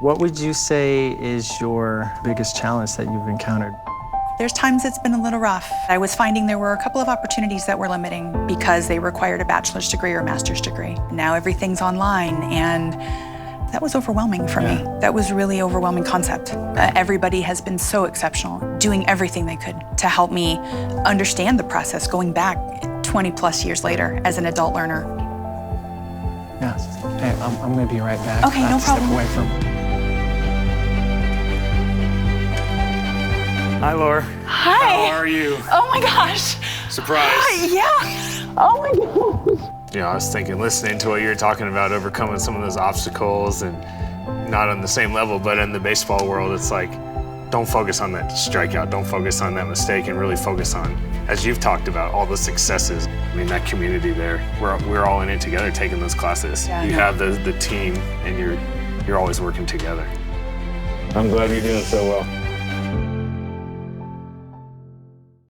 What would you say is your biggest challenge that you've encountered? There's times it's been a little rough. I was finding there were a couple of opportunities that were limiting because they required a bachelor's degree or a master's degree. Now everything's online, and that was overwhelming for me. That was a really overwhelming concept. Everybody has been so exceptional, doing everything they could to help me understand the process going back 20 plus years later as an adult learner. Yes. Hey, I'm gonna be right back. Okay, no problem. Step away from. Hi, Laura. Hi. How are you? Oh my gosh. Surprise. Hi, yeah. Oh my gosh. You know, I was thinking, listening to what you were talking about, overcoming some of those obstacles and not on the same level, but in the baseball world, it's like, don't focus on that strikeout, don't focus on that mistake, and really focus on, as you've talked about, all the successes. I mean, that community there, we're all in it together taking those classes. Yeah, you have the team, and you're always working together. I'm glad you're doing so well.